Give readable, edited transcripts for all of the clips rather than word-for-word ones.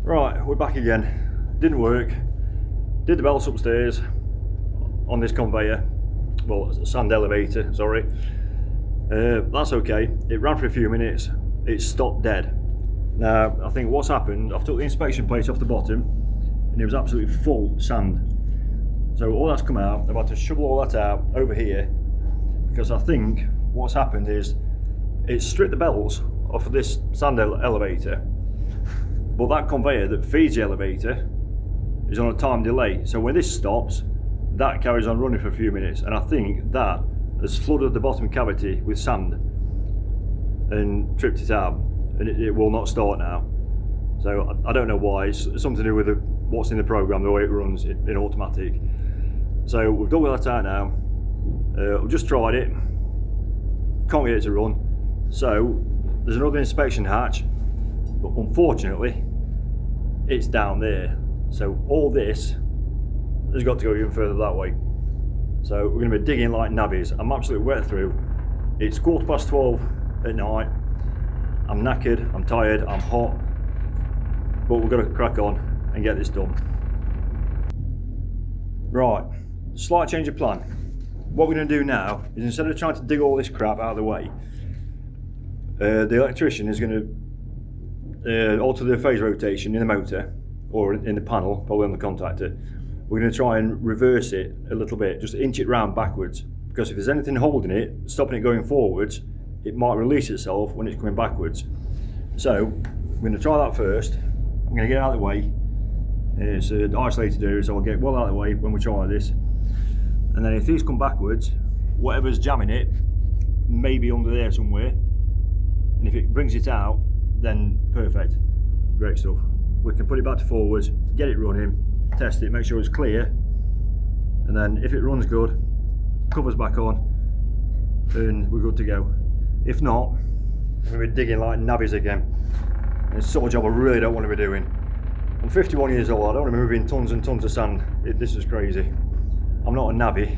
Right, we're back again. Didn't work. Did the belts upstairs on this conveyor. Well, sand elevator, sorry. That's okay. It ran for a few minutes. It stopped dead. Now, I think what's happened, I've took the inspection plate off the bottom and it was absolutely full sand. So all that's come out, I've had to shovel all that out over here because I think what's happened is it's stripped the belts off of this sand elevator. But that conveyor that feeds the elevator is on a time delay. So when this stops, that carries on running for a few minutes. And I think that has flooded the bottom cavity with sand and tripped it out. And it will not start now. So I don't know why. It's something to do with what's in the program, the way it runs in automatic. So we've dug that out now. We've just tried it. Can't get it to run. So there's another inspection hatch. But unfortunately, it's down there. So all this has got to go even further that way. So we're going to be digging like navvies. I'm absolutely wet through. It's 12:15 at night. I'm knackered, I'm tired, I'm hot. But we're going to crack on and get this done. Right, slight change of plan. What we're going to do now is instead of trying to dig all this crap out of the way, the electrician is going to alter the phase rotation in the motor or in the panel, probably on the contactor. We're going to try and reverse it a little bit, just inch it round backwards, because if there's anything holding it, stopping it going forwards, it might release itself when it's coming backwards. So we're going to try that first. I'm going to get it out of the way. It's an isolated area, so I'll get well out of the way when we try this. And then if these come backwards, whatever's jamming it may be under there somewhere, and if it brings it out, then perfect, great stuff. We can put it back to forwards, get it running, test it, make sure it's clear, and then if it runs good, covers back on, and we're good to go. If not, we're going to be digging like navvies again. And it's sort of job I really don't want to be doing. I'm 51 years old, I don't want to be moving tons and tons of sand. This is crazy. I'm not a navvy,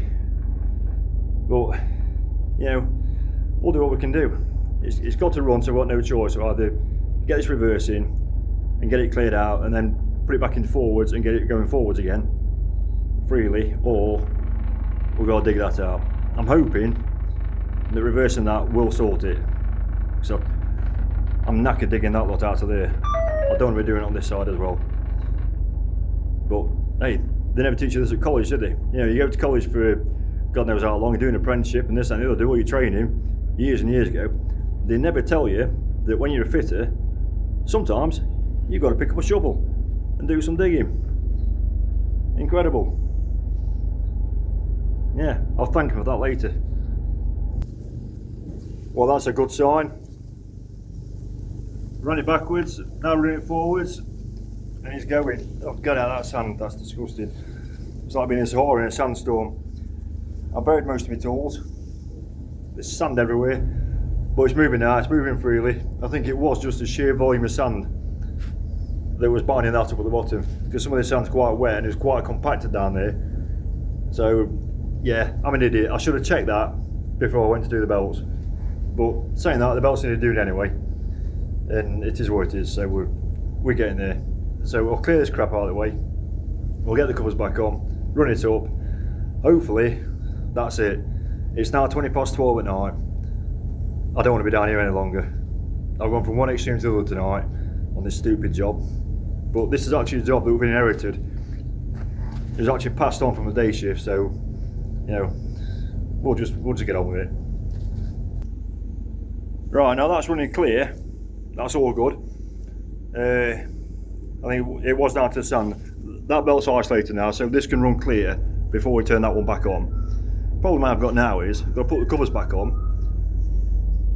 but you know, we'll do what we can do. It's got to run, so we've got no choice. We'll either get this reversing and get it cleared out and then put it back into forwards and get it going forwards again freely, or we've got to dig that out. I'm hoping that reversing that will sort it. So I'm knackered digging that lot out of there. I don't want to be doing it on this side as well. But hey, they never teach you this at college, did they? You know, you go to college for God knows how long, you're doing an apprenticeship and this and the other, do all your training years and years ago. They never tell you that when you're a fitter, sometimes you've got to pick up a shovel and do some digging. Incredible. Yeah, I'll thank him for that later. Well, that's a good sign. Run it backwards, now run it forwards, and he's going. Oh, get out of that sand, that's disgusting. It's like being in Sahara in a sandstorm. I buried most of my tools. There's sand everywhere, but it's moving now, it's moving freely. I think it was just the sheer volume of sand that was binding that up at the bottom, because some of the sand's quite wet and it's quite compacted down there. So yeah, I'm an idiot. I should have checked that before I went to do the belts. But saying that, the belts need to do it anyway, and it is what it is. So we're getting there. So we'll clear this crap out of the way. We'll get the covers back on, run it up. Hopefully, that's it. It's now 12:20 at night. I don't want to be down here any longer. I've gone from one extreme to the other tonight on this stupid job. But this is actually a job that we've inherited. It was actually passed on from the day shift, so you know, we'll just get on with it. Right, now that's running clear. That's all good. I think it was down to the sand. That belt's isolated now, so this can run clear before we turn that one back on. Problem I've got now is I've got to put the covers back on,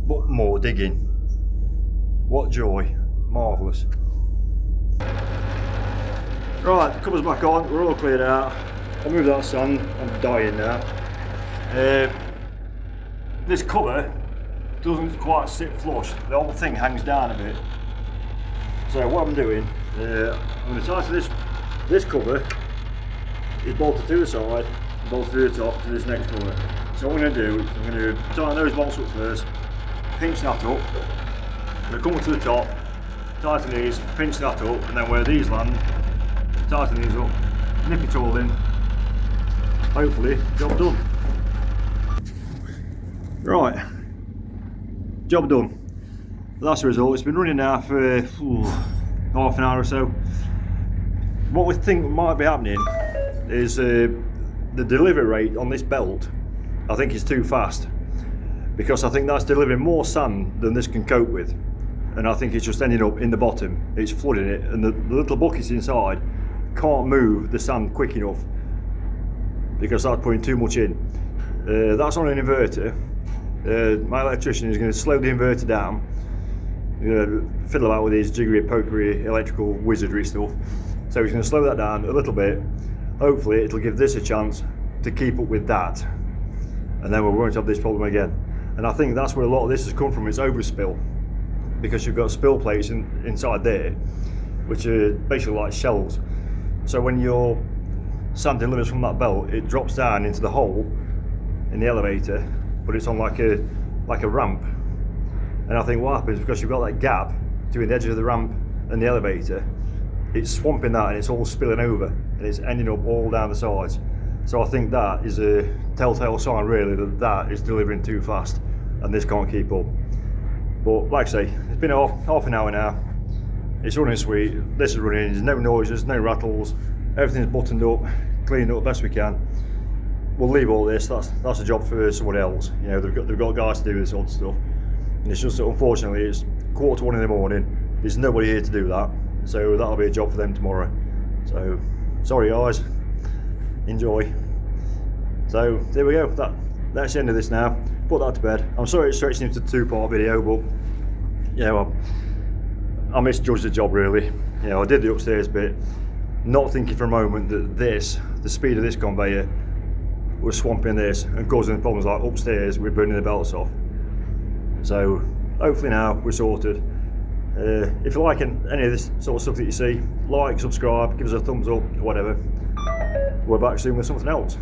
but more digging. What joy, marvellous. Right, the cover's back on, we're all cleared out. I'll move that sand, I'm dying now. This cover doesn't quite sit flush, the whole thing hangs down a bit. So what I'm doing, I'm going to tie to this cover is bolted to the side, bolted to the top to this next cover. So what I'm going to do, I'm going to tie those bolts up first, pinch that up, I'm going to come up to the top, tighten these, pinch that up, and then where these land, tighten these up, nip it all in. Hopefully, job done. Right, job done. That's the result. It's been running now for half an hour or so. What we think might be happening is the delivery rate on this belt, I think, is too fast, because I think that's delivering more sand than this can cope with, and I think it's just ending up in the bottom. It's flooding it, and the little buckets inside can't move the sand quick enough because that's putting too much in. That's on an inverter. My electrician is going to slow the inverter down, fiddle about with his jiggery pokery electrical wizardry stuff. So he's going to slow that down a little bit. Hopefully it'll give this a chance to keep up with that, and then we won't have this problem again. And I think that's where a lot of this has come from. It's overspill, because you've got spill plates inside there, which are basically like shelves. So when your sand delivers from that belt, it drops down into the hole in the elevator, but it's on like a ramp. And I think what happens, because you've got that gap between the edge of the ramp and the elevator, it's swamping that and it's all spilling over, and it's ending up all down the sides. So I think that is a telltale sign really that is delivering too fast and this can't keep up. But like I say, it's been half an hour now. It's running sweet. This is running. There's no noises, no rattles. Everything's buttoned up, cleaned up best we can. We'll leave all this. That's a job for someone else. You know, they've got guys to do this sort of stuff. And it's just that unfortunately it's 1:45 in the morning. There's nobody here to do that. So that'll be a job for them tomorrow. So sorry guys. Enjoy. So there we go. That's the end of this now. Put that to bed. I'm sorry it's stretching into a 2-part video, but yeah, well, I misjudged the job really. You know, I did the upstairs bit, not thinking for a moment that the speed of this conveyor was swamping this and causing problems like upstairs with burning the belts off. So hopefully now we're sorted. If you're liking any of this sort of stuff that you see, like, subscribe, give us a thumbs up, whatever. We're back soon with something else.